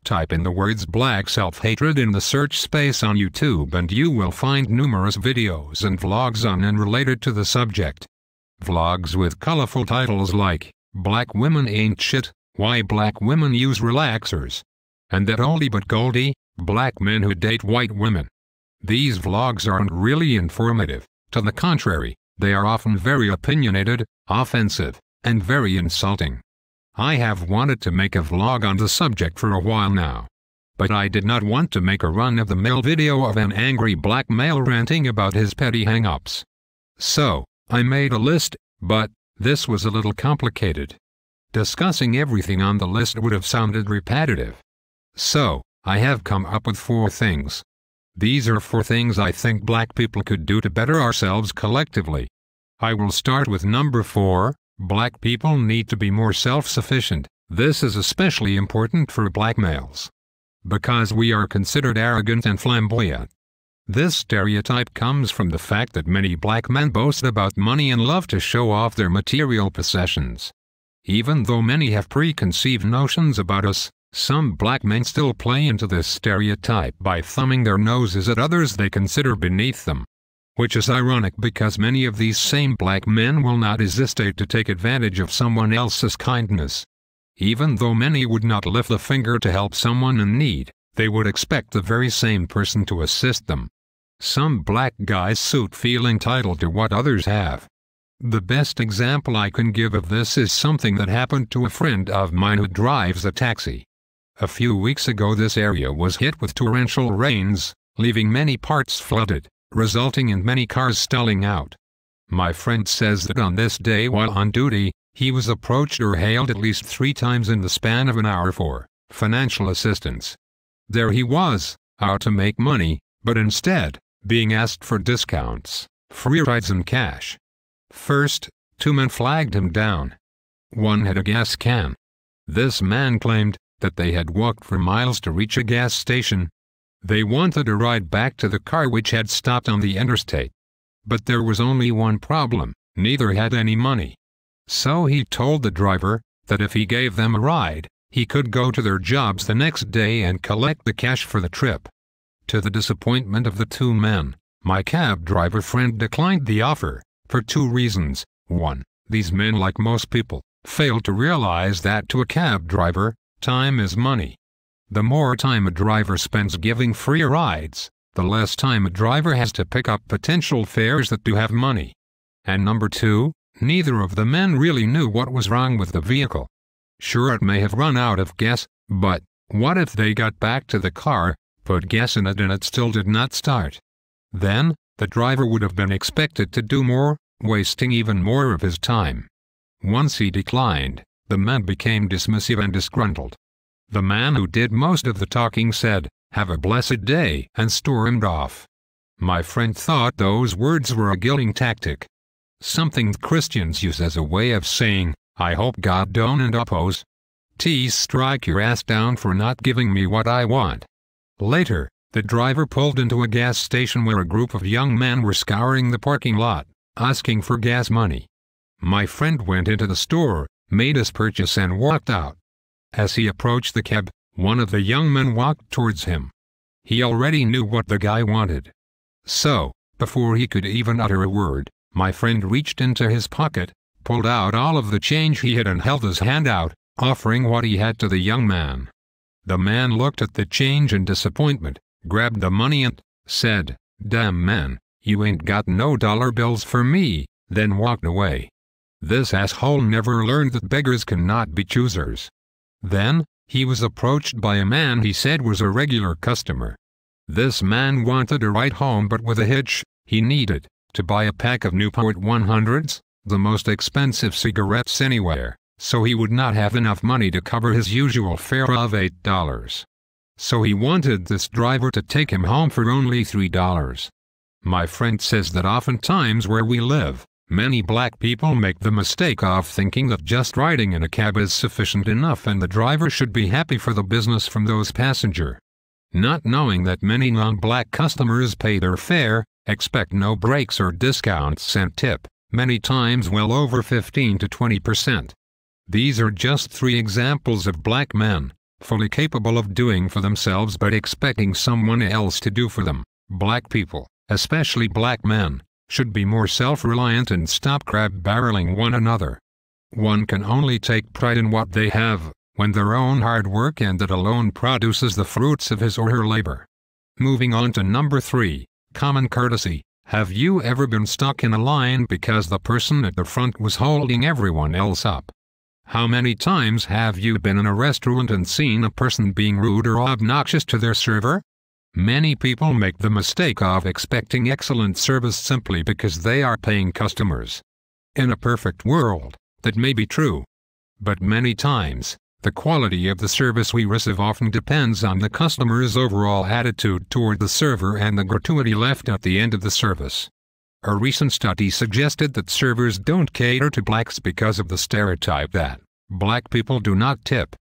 Type in the words black self-hatred in the search space on YouTube and you will find numerous videos and vlogs on and related to the subject. Vlogs with colorful titles like, Black Women Ain't Shit, Why Black Women Use Relaxers, and That Oldie But Goldie, Black Men Who Date White Women. These vlogs aren't really informative, to the contrary, they are often very opinionated, offensive, and very insulting. I have wanted to make a vlog on the subject for a while now. But I did not want to make a run-of-the-mill video of an angry black male ranting about his petty hang-ups. So, I made a list, but this was a little complicated. Discussing everything on the list would have sounded repetitive. So, I have come up with 4 things. These are 4 things I think black people could do to better ourselves collectively. I will start with number 4. Black people need to be more self-sufficient. This is especially important for black males, because we are considered arrogant and flamboyant. This stereotype comes from the fact that many black men boast about money and love to show off their material possessions. Even though many have preconceived notions about us, some black men still play into this stereotype by thumbing their noses at others they consider beneath them. Which is ironic because many of these same black men will not hesitate to take advantage of someone else's kindness. Even though many would not lift a finger to help someone in need, they would expect the very same person to assist them. Some black guys suit feel entitled to what others have. The best example I can give of this is something that happened to a friend of mine who drives a taxi. A few weeks ago this area was hit with torrential rains, leaving many parts flooded, resulting in many cars stalling out. My friend says that on this day while on duty, he was approached or hailed at least 3 times in the span of an hour for financial assistance. There he was, out to make money, but instead, being asked for discounts, free rides and cash. First, 2 men flagged him down. One had a gas can. This man claimed that they had walked for miles to reach a gas station. They wanted a ride back to the car which had stopped on the interstate. But there was only one problem: neither had any money. So he told the driver that if he gave them a ride, he could go to their jobs the next day and collect the cash for the trip. To the disappointment of the 2 men, my cab driver friend declined the offer, for 2 reasons. 1. These men, like most people, failed to realize that to a cab driver, time is money. The more time a driver spends giving free rides, the less time a driver has to pick up potential fares that do have money. And number 2, neither of the men really knew what was wrong with the vehicle. Sure, it may have run out of gas, but what if they got back to the car, put gas in it and it still did not start? Then, the driver would have been expected to do more, wasting even more of his time. Once he declined, the men became dismissive and disgruntled. The man who did most of the talking said, "Have a blessed day," and stormed off. My friend thought those words were a guilting tactic. Something Christians use as a way of saying, "I hope God don't oppose. Strike your ass down for not giving me what I want." Later, the driver pulled into a gas station where a group of young men were scouring the parking lot, asking for gas money. My friend went into the store, made his purchase and walked out. As he approached the cab, one of the young men walked towards him. He already knew what the guy wanted. So, before he could even utter a word, my friend reached into his pocket, pulled out all of the change he had and held his hand out, offering what he had to the young man. The man looked at the change in disappointment, grabbed the money and said, "Damn man, you ain't got no dollar bills for me," then walked away. This asshole never learned that beggars cannot be choosers. Then, he was approached by a man he said was a regular customer. This man wanted a ride home but with a hitch. He needed to buy a pack of Newport 100s, the most expensive cigarettes anywhere, so he would not have enough money to cover his usual fare of $8. So he wanted this driver to take him home for only $3. My friend says that oftentimes where we live, many black people make the mistake of thinking that just riding in a cab is sufficient enough and the driver should be happy for the business from those passengers. Not knowing that many non-black customers pay their fare, expect no breaks or discounts and tip, many times well over 15 to 20%. These are just 3 examples of black men fully capable of doing for themselves but expecting someone else to do for them. Black people, especially black men, should be more self-reliant and stop crab-barreling one another. One can only take pride in what they have, when their own hard work and that alone produces the fruits of his or her labor. Moving on to number 3, common courtesy. Have you ever been stuck in a line because the person at the front was holding everyone else up? How many times have you been in a restaurant and seen a person being rude or obnoxious to their server? Many people make the mistake of expecting excellent service simply because they are paying customers. In a perfect world, that may be true. But many times, the quality of the service we receive often depends on the customer's overall attitude toward the server and the gratuity left at the end of the service. A recent study suggested that servers don't cater to blacks because of the stereotype that black people do not tip.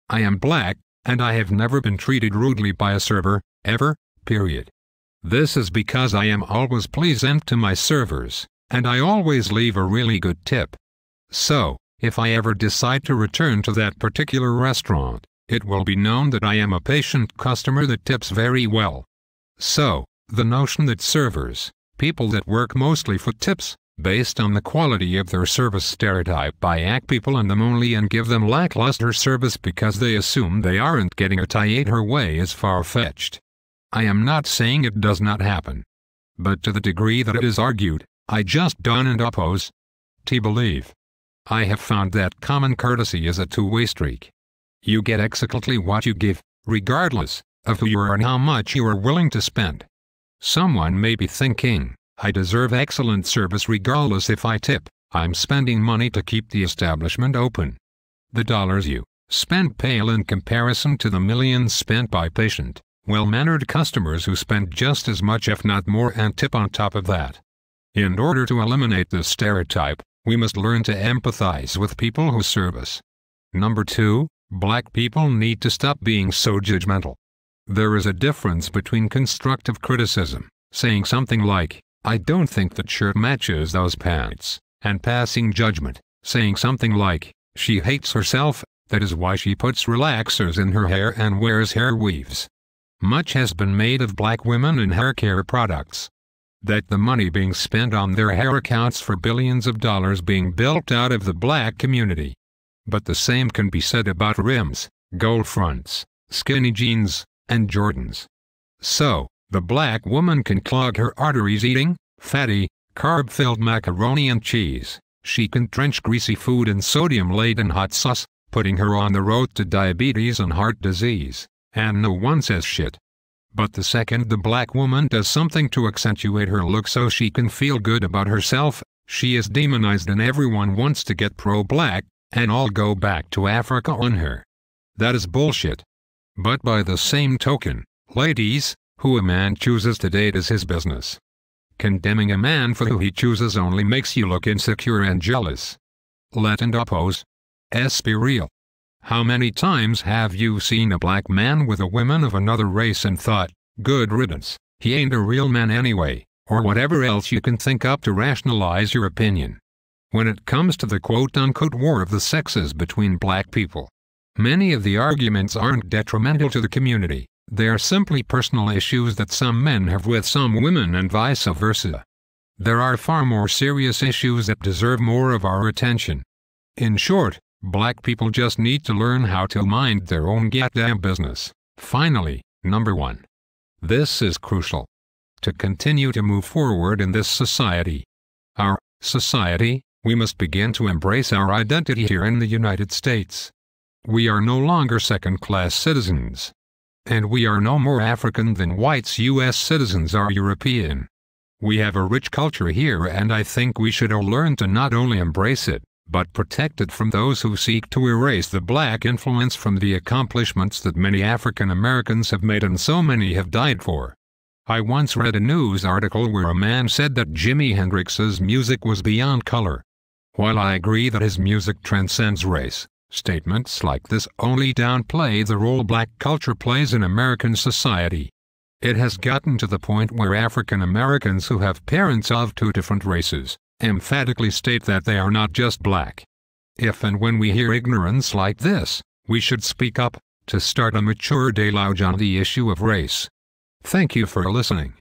I am black, and I have never been treated rudely by a server, ever, period. This is because I am always pleasant to my servers, and I always leave a really good tip. So, if I ever decide to return to that particular restaurant, it will be known that I am a patient customer that tips very well. So, the notion that servers, people that work mostly for tips, based on the quality of their service stereotype black people and them only and give them lackluster service because they assume they aren't getting it her way is far-fetched. I am not saying it does not happen. But to the degree that it is argued, I just don't oppose to believe. I have found that common courtesy is a two-way streak. You get exactly what you give, regardless of who you are and how much you are willing to spend. Someone may be thinking, I deserve excellent service regardless if I tip. I'm spending money to keep the establishment open. The dollars you spend pale in comparison to the millions spent by patient, well-mannered customers who spend just as much if not more and tip on top of that. In order to eliminate this stereotype, we must learn to empathize with people who serve us. Number 2, black people need to stop being so judgmental. There is a difference between constructive criticism, saying something like, I don't think that shirt matches those pants, and passing judgment, saying something like, she hates herself, that is why she puts relaxers in her hair and wears hair weaves. Much has been made of black women and hair care products. That the money being spent on their hair accounts for billions of dollars being built out of the black community. But the same can be said about rims, gold fronts, skinny jeans, and Jordans. So, the black woman can clog her arteries eating fatty, carb-filled macaroni and cheese. She can drench greasy food in sodium-laden hot sauce, putting her on the road to diabetes and heart disease, and no one says shit. But the second the black woman does something to accentuate her look so she can feel good about herself, she is demonized and everyone wants to get pro-black, and all go back to Africa on her. That is bullshit. But by the same token, ladies, who a man chooses to date is his business. Condemning a man for who he chooses only makes you look insecure and jealous. Let and oppose. Be real. How many times have you seen a black man with a woman of another race and thought, good riddance, he ain't a real man anyway, or whatever else you can think up to rationalize your opinion. When it comes to the quote-unquote war of the sexes between black people, many of the arguments aren't detrimental to the community, they are simply personal issues that some men have with some women and vice versa. There are far more serious issues that deserve more of our attention. In short, black people just need to learn how to mind their own goddamn business. Finally, number 1. This is crucial. To continue to move forward in this society, our society, we must begin to embrace our identity here in the United States. We are no longer second-class citizens. And we are no more African than whites U.S. citizens are European. We have a rich culture here and I think we should all learn to not only embrace it, but protect it from those who seek to erase the black influence from the accomplishments that many African Americans have made and so many have died for. I once read a news article where a man said that Jimi Hendrix's music was beyond color. While I agree that his music transcends race, statements like this only downplay the role black culture plays in American society. It has gotten to the point where African Americans who have parents of two different races emphatically state that they are not just black. If and when we hear ignorance like this, we should speak up, to start a mature dialogue on the issue of race. Thank you for listening.